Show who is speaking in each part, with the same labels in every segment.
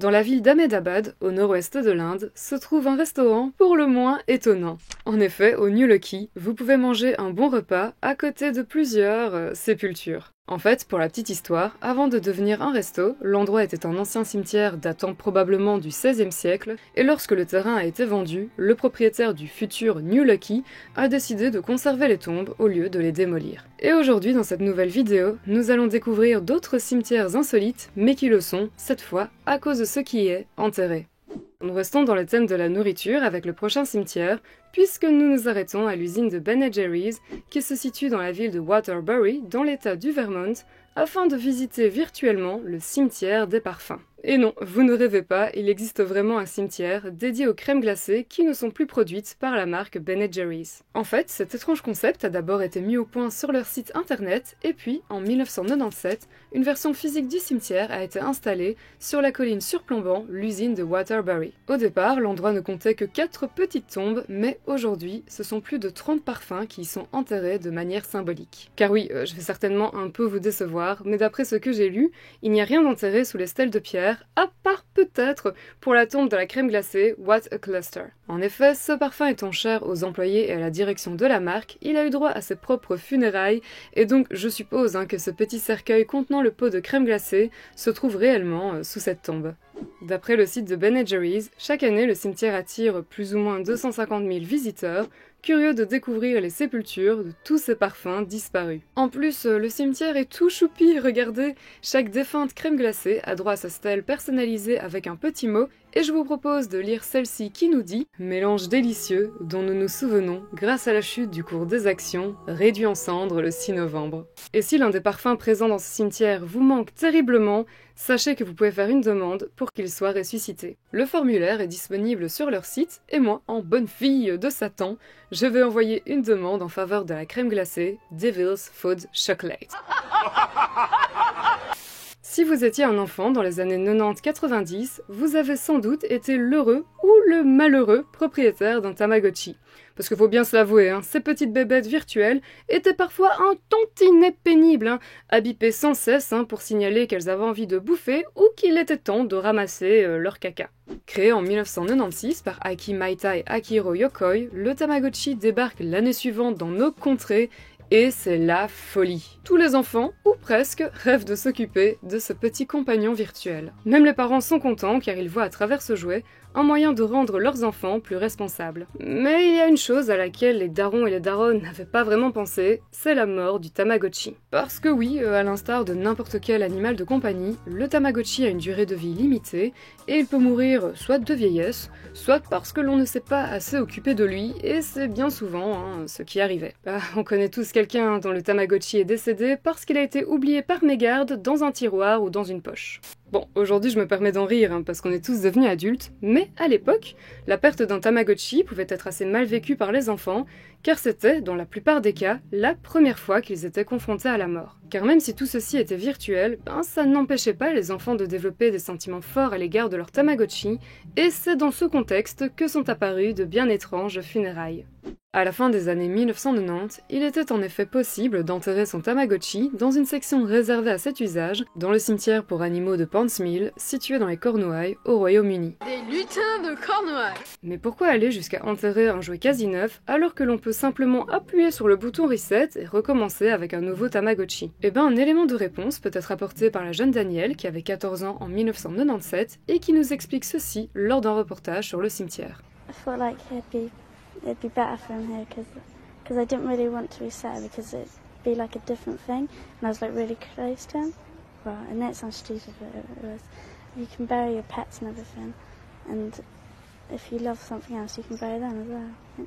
Speaker 1: Dans la ville d'Ahmedabad, au nord-ouest de l'Inde, se trouve un restaurant pour le moins étonnant. En effet, au New Lucky, vous pouvez manger un bon repas à côté de plusieurs sépultures. En fait, pour la petite histoire, avant de devenir un resto, l'endroit était un ancien cimetière datant probablement du XVIe siècle, et lorsque le terrain a été vendu, le propriétaire du futur New Lucky a décidé de conserver les tombes au lieu de les démolir. Et aujourd'hui, dans cette nouvelle vidéo, nous allons découvrir d'autres cimetières insolites, mais qui le sont, cette fois, à cause de ce qui est enterré. Nous restons dans le thème de la nourriture avec le prochain cimetière, puisque nous nous arrêtons à l'usine de Ben & Jerry's, qui se situe dans la ville de Waterbury, dans l'état du Vermont, afin de visiter virtuellement le cimetière des parfums. Et non, vous ne rêvez pas, il existe vraiment un cimetière dédié aux crèmes glacées qui ne sont plus produites par la marque Ben & Jerry's. En fait, cet étrange concept a d'abord été mis au point sur leur site internet, et puis, en 1997, une version physique du cimetière a été installée sur la colline surplombant l'usine de Waterbury. Au départ, l'endroit ne comptait que 4 petites tombes, mais aujourd'hui, ce sont plus de 30 parfums qui y sont enterrés de manière symbolique. Car oui, je vais certainement un peu vous décevoir, mais d'après ce que j'ai lu, il n'y a rien d'enterré sous les stèles de pierre, à part peut-être pour la tombe de la crème glacée What a Cluster. En effet, ce parfum étant cher aux employés et à la direction de la marque, il a eu droit à ses propres funérailles, et donc je suppose que ce petit cercueil contenant le pot de crème glacée se trouve réellement sous cette tombe. D'après le site de Ben & Jerry's, chaque année le cimetière attire plus ou moins 250 000 visiteurs, curieux de découvrir les sépultures de tous ces parfums disparus. En plus, le cimetière est tout choupi, regardez! Chaque défunte crème glacée a droit à sa stèle personnalisée avec un petit mot, et je vous propose de lire celle-ci qui nous dit « Mélange délicieux dont nous nous souvenons grâce à la chute du cours des actions, réduit en cendres le 6 novembre. » Et si l'un des parfums présents dans ce cimetière vous manque terriblement, sachez que vous pouvez faire une demande pour qu'il soit ressuscité. Le formulaire est disponible sur leur site, et moi, en bonne fille de Satan, je vais envoyer une demande en faveur de la crème glacée Devil's Food Chocolate. Si vous étiez un enfant dans les années 90-90, vous avez sans doute été l'heureux ou le malheureux propriétaire d'un Tamagotchi. Parce qu'il faut bien se l'avouer, ces petites bébêtes virtuelles étaient parfois un tantinet pénibles, à biper sans cesse pour signaler qu'elles avaient envie de bouffer ou qu'il était temps de ramasser leur caca. Créé en 1996 par Aki Maitai Akihiro Yokoi, le Tamagotchi débarque l'année suivante dans nos contrées. Et c'est la folie. Tous les enfants, ou presque, rêvent de s'occuper de ce petit compagnon virtuel. Même les parents sont contents car ils voient à travers ce jouet un moyen de rendre leurs enfants plus responsables. Mais il y a une chose à laquelle les darons et les daronnes n'avaient pas vraiment pensé, c'est la mort du Tamagotchi. Parce que oui, à l'instar de n'importe quel animal de compagnie, le Tamagotchi a une durée de vie limitée, et il peut mourir soit de vieillesse, soit parce que l'on ne s'est pas assez occupé de lui, et c'est bien souvent ce qui arrivait. On connaît tous quelqu'un dont le Tamagotchi est décédé parce qu'il a été oublié par mégarde dans un tiroir ou dans une poche. Bon, aujourd'hui je me permets d'en rire parce qu'on est tous devenus adultes, mais à l'époque, la perte d'un Tamagotchi pouvait être assez mal vécue par les enfants, car c'était, dans la plupart des cas, la première fois qu'ils étaient confrontés à la mort. Car même si tout ceci était virtuel, ça n'empêchait pas les enfants de développer des sentiments forts à l'égard de leur Tamagotchi, et c'est dans ce contexte que sont apparues de bien étranges funérailles. À la fin des années 1990, il était en effet possible d'enterrer son Tamagotchi dans une section réservée à cet usage, dans le cimetière pour animaux de Pauntsmill, situé dans les Cornouailles, au Royaume-Uni.
Speaker 2: Des lutins de Cornouailles!
Speaker 1: Mais pourquoi aller jusqu'à enterrer un jouet quasi neuf, alors que l'on peut simplement appuyer sur le bouton Reset et recommencer avec un nouveau Tamagotchi? Un élément de réponse peut être apporté par la jeune Danielle, qui avait 14 ans en 1997, et qui nous explique ceci lors d'un reportage sur le cimetière.
Speaker 3: It'd be better for him here because I didn't really want to reset it because it'd be like a different thing and I was like really close to him. Well, and that sounds stupid, but it was. You can bury your pets and everything, and if you love something else, you can bury them as well.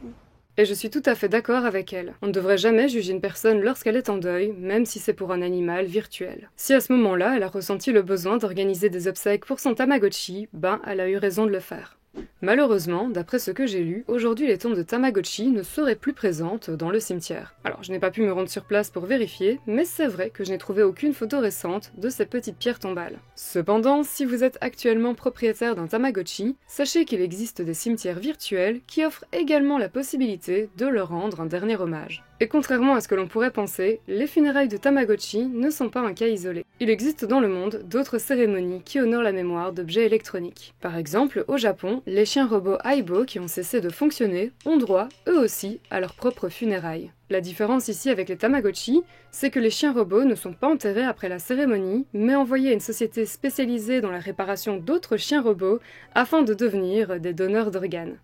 Speaker 1: Et je suis tout à fait d'accord avec elle. On ne devrait jamais juger une personne lorsqu'elle est en deuil, même si c'est pour un animal virtuel. Si à ce moment-là, elle a ressenti le besoin d'organiser des obsèques pour son Tamagotchi, elle a eu raison de le faire. Malheureusement, d'après ce que j'ai lu, aujourd'hui les tombes de Tamagotchi ne seraient plus présentes dans le cimetière. Alors je n'ai pas pu me rendre sur place pour vérifier, mais c'est vrai que je n'ai trouvé aucune photo récente de ces petites pierres tombales. Cependant, si vous êtes actuellement propriétaire d'un Tamagotchi, sachez qu'il existe des cimetières virtuels qui offrent également la possibilité de leur rendre un dernier hommage. Et contrairement à ce que l'on pourrait penser, les funérailles de Tamagotchi ne sont pas un cas isolé. Il existe dans le monde d'autres cérémonies qui honorent la mémoire d'objets électroniques. Par exemple, au Japon, les chiens robots Aibo qui ont cessé de fonctionner ont droit, eux aussi, à leurs propres funérailles. La différence ici avec les Tamagotchi, c'est que les chiens robots ne sont pas enterrés après la cérémonie, mais envoyés à une société spécialisée dans la réparation d'autres chiens robots afin de devenir des donneurs d'organes.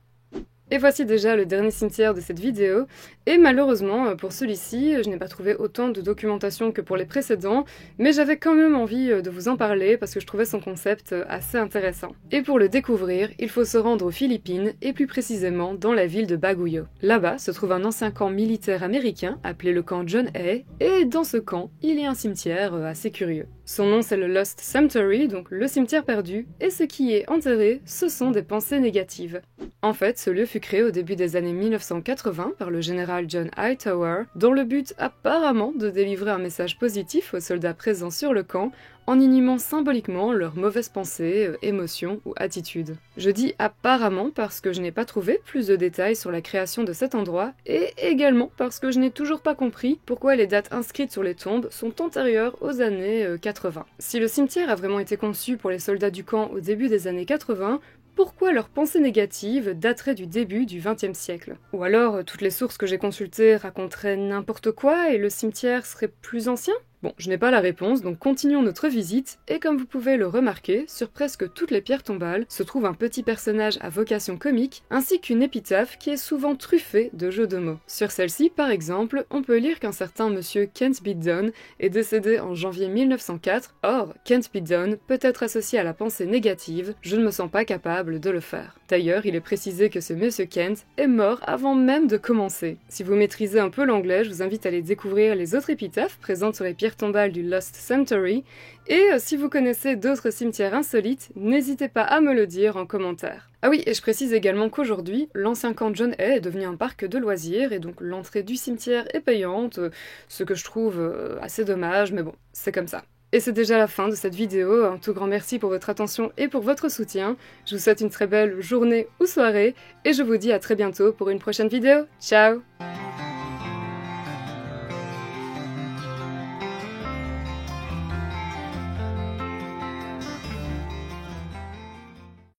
Speaker 1: Et voici déjà le dernier cimetière de cette vidéo, et malheureusement pour celui-ci, je n'ai pas trouvé autant de documentation que pour les précédents, mais j'avais quand même envie de vous en parler parce que je trouvais son concept assez intéressant. Et pour le découvrir, il faut se rendre aux Philippines, et plus précisément dans la ville de Baguio. Là-bas se trouve un ancien camp militaire américain appelé le camp John Hay, et dans ce camp, il y a un cimetière assez curieux. Son nom c'est le Lost Cemetery, donc le cimetière perdu, et ce qui est enterré, ce sont des pensées négatives. En fait, ce lieu fut créé au début des années 1980 par le général John Hightower, dans le but apparemment de délivrer un message positif aux soldats présents sur le camp, en inhumant symboliquement leurs mauvaises pensées, émotions ou attitudes. Je dis apparemment parce que je n'ai pas trouvé plus de détails sur la création de cet endroit, et également parce que je n'ai toujours pas compris pourquoi les dates inscrites sur les tombes sont antérieures aux années 80. Si le cimetière a vraiment été conçu pour les soldats du camp au début des années 80, pourquoi leurs pensées négatives dateraient du début du XXe siècle? Ou alors, toutes les sources que j'ai consultées raconteraient n'importe quoi et le cimetière serait plus ancien? Bon, je n'ai pas la réponse, donc continuons notre visite, et comme vous pouvez le remarquer, sur presque toutes les pierres tombales se trouve un petit personnage à vocation comique, ainsi qu'une épitaphe qui est souvent truffée de jeux de mots. Sur celle-ci, par exemple, on peut lire qu'un certain monsieur Kent Biddon est décédé en janvier 1904, or, Kent Biddon peut être associé à la pensée négative, je ne me sens pas capable de le faire. D'ailleurs, il est précisé que ce monsieur Kent est mort avant même de commencer. Si vous maîtrisez un peu l'anglais, je vous invite à aller découvrir les autres épitaphes présentes sur les pierres tombales du Lost Cemetery, et si vous connaissez d'autres cimetières insolites, n'hésitez pas à me le dire en commentaire. Ah oui, et je précise également qu'aujourd'hui, l'ancien camp John Hay est devenu un parc de loisirs, et donc l'entrée du cimetière est payante, ce que je trouve assez dommage, mais bon, c'est comme ça. Et c'est déjà la fin de cette vidéo, un tout grand merci pour votre attention et pour votre soutien. Je vous souhaite une très belle journée ou soirée, et je vous dis à très bientôt pour une prochaine vidéo. Ciao!